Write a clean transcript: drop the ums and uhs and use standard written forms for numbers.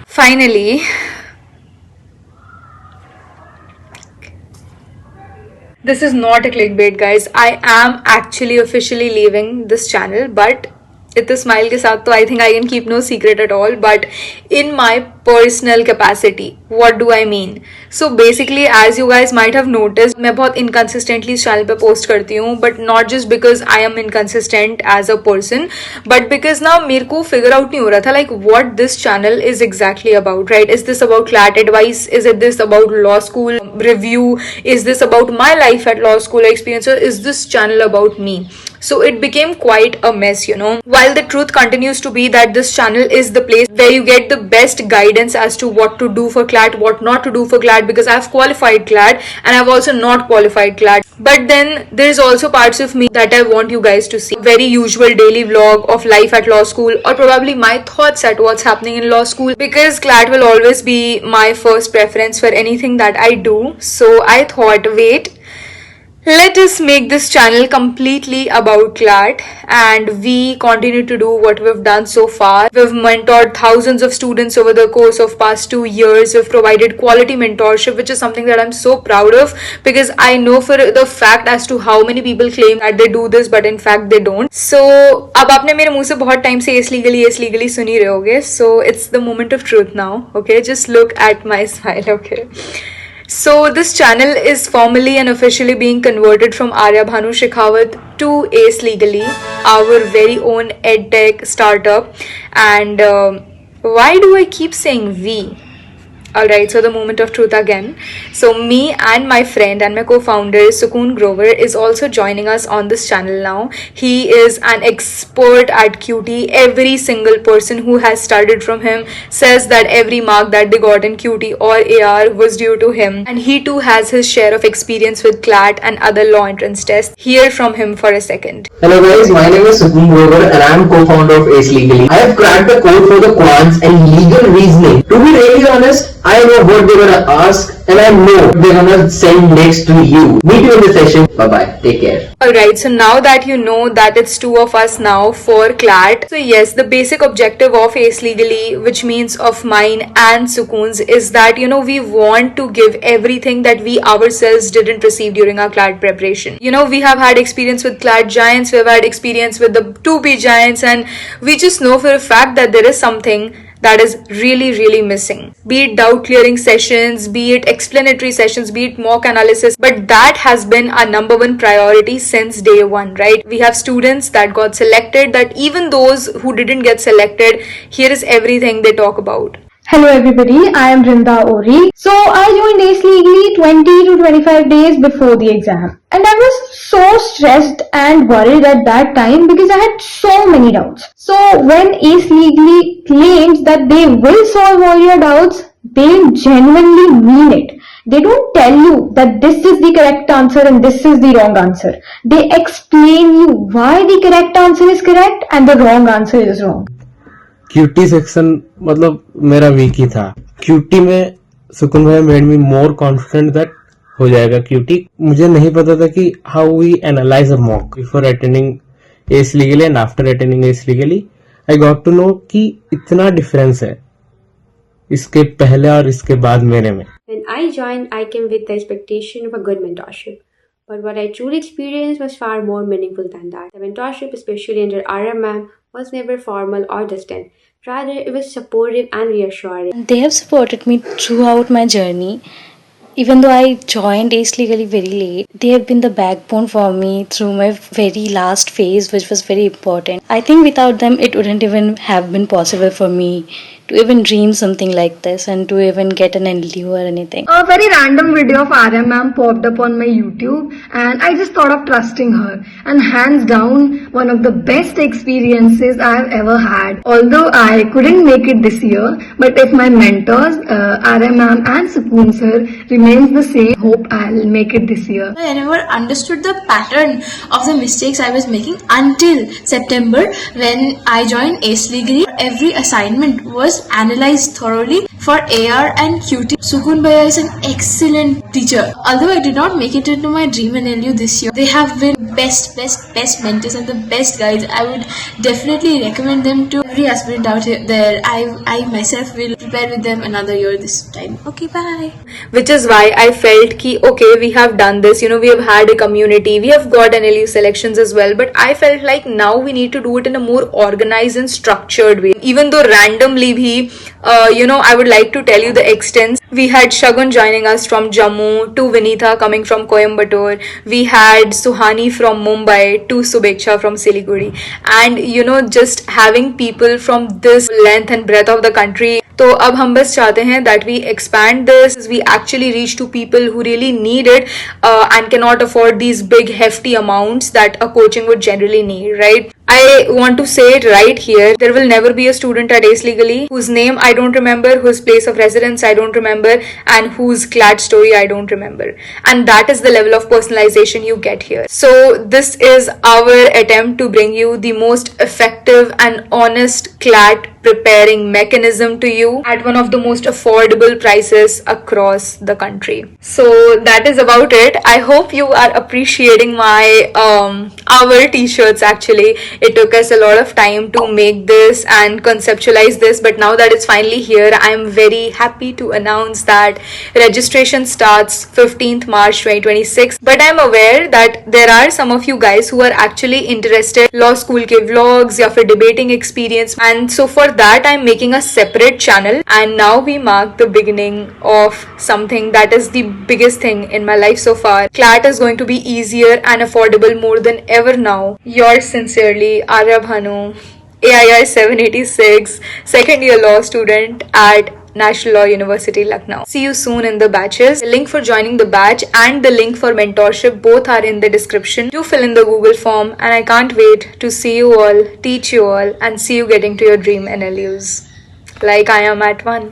Finally, this is not a clickbait, guys. I am actually officially leaving this channel, but इतने smile के साथ तो I think I can keep no secret at all. But in my personal capacity, what do I mean? So basically as you guys might have notice, मैं बहुत inconsistently इस channel पे post करती हूँ, but not just because I am inconsistent as a person, but because ना मेरे को figure out नहीं हो रहा था like what this channel is exactly about, right? Is this about CLAT advice? Is it this about law school review? Is this about my life at law school experience, or is this channel about me? So it became quite a mess, you know. While the truth continues to be that this channel is the place where you get the best guidance as to what to do for CLAT, what not to do for CLAT, because I've qualified CLAT and I've also not qualified CLAT. But then there's also parts of me that I want you guys to see. Very usual daily vlog of life at law school, or probably my thoughts at what's happening in law school, because CLAT will always be my first preference for anything that I do. So I thought, wait, let us make this channel completely about CLAT, and we continue to do what we've done so far. We've mentored thousands of students over the course of past 2 years. We've provided quality mentorship, which is something that I'm so proud of, because I know for the fact as to how many people claim that they do this, but in fact they don't. So अब आपने मेरे मुंह से बहुत time से ace legally सुन ही रहे होगे. So it's the moment of truth now, okay? Just look at my smile, okay? So this channel is formally and officially being converted from Arya Bhanu Shekhawat to Ace Legally, our very own edtech startup. And why do I keep saying we? Alright, so the moment of truth again. So me and my friend and my co-founder Sukoon Grover is also joining us on this channel now. He is an expert at QT. Every single person who has studied from him says that every mark that they got in QT or AR was due to him. And he too has his share of experience with CLAT and other law entrance tests. Hear from him for a second. Hello guys, my name is Sukoon Grover and I am co-founder of Ace Legally. I have cracked the code for the quants and legal reasoning. To be really honest, I know what they're gonna ask and I know they're gonna send next to you. Meet you in the session. Bye bye. Take care. Alright, so now that you know that it's two of us now for CLAT, so yes, the basic objective of Ace Legally, which means of mine and Sukoon's, is that, you know, we want to give everything that we ourselves didn't receive during our CLAT preparation. You know, we have had experience with CLAT giants, we've had experience with the 2P giants, and we just know for a fact that there is something that is really missing. Be it doubt clearing sessions, be it explanatory sessions, be it mock analysis, but that has been our number one priority since day one, right? We have students that got selected, that even those who didn't get selected, here is everything they talk about. Hello everybody, I am Brinda Ori. So I joined Ace Legally 20 to 25 days before the exam. And I was so stressed and worried at that time because I had so many doubts. So when Ace Legally claims that they will solve all your doubts, they genuinely mean it. They don't tell you that this is the correct answer and this is the wrong answer. They explain you why the correct answer is correct and the wrong answer is wrong. QT section मतलब मेरा weak ही था. QT में सुकून भाई made me more confident that हो जाएगा QT. मुझे नहीं पता था कि how we analyse a mock before attending Ace Legally and after attending Ace Legally. I got to know कि इतना डिफरेंस है इसके पहले और इसके बाद मेरे में. When I joined, I came with the expectation of a good mentorship. But what I truly experienced was far more meaningful than that. The mentorship, especially under Arya ma'am, was never formal or distant. Rather, it was supportive and reassuring. They have supported me throughout my journey. Even though I joined Ace Legally very late, they have been the backbone for me through my very last phase, which was very important. I think without them, it wouldn't even have been possible for me to even dream something like this and to even get an NLU or anything. A very random video of Arya ma'am popped up on my YouTube and I just thought of trusting her. And hands down, one of the best experiences I have ever had. Although I couldn't make it this year, but if my mentors, Arya ma'am and Sukoon sir, remains the same, hope I'll make it this year. I never understood the pattern of the mistakes I was making until September when I joined Ace Legally. Every assignment was analyzed thoroughly for AR and QT, Sukun Bhaiya is an excellent teacher. Although I did not make it into my dream NLU this year, they have been best mentors and the best guides. I would definitely recommend them to every aspirant out there. I myself will prepare with them another year this time. Okay, bye. Which is why I felt ki okay, we have done this, you know, we have had a community, we have got NLU selections as well, but I felt like now we need to do it in a more organized and structured way. Even though randomly bhi, I would like to tell you the extents. We had Shagun joining us from Jammu, to Vinitha coming from Coimbatore, we had Suhani from Mumbai, to Subeksha from Siliguri, and just having people from this length and breadth of the country. तो अब हम बस चाहते हैं that we expand this, we actually reach to people who really need it and cannot afford these big hefty amounts that a coaching would generally need, right? I want to say it right here, there will never be a student at Ace Legally whose name I don't remember, whose place of residence I don't remember, and whose CLAT story I don't remember. And that is the level of personalization you get here. So this is our attempt to bring you the most effective and honest CLAT preparing mechanism to you at one of the most affordable prices across the country. So that is about it. I hope you are appreciating my our t-shirts. Actually, it took us a lot of time to make this and conceptualize this, but now that it's finally here, I'm very happy to announce that registration starts 15th March 2026. But I'm aware that there are some of you guys who are actually interested law school ke vlogs ya fir debating experience, and so for that I'm making a separate channel. And now we mark the beginning of something that is the biggest thing in my life so far. CLAT is going to be easier and affordable more than ever now. Yours sincerely, Arya Bhanu, AIR 786, second year law student at National Law University, Lucknow. See you soon in the batches. The link for joining the batch and the link for mentorship both are in the description. Do fill in the Google form, and I can't wait to see you all, teach you all, and see you getting to your dream NLUs like I am at one.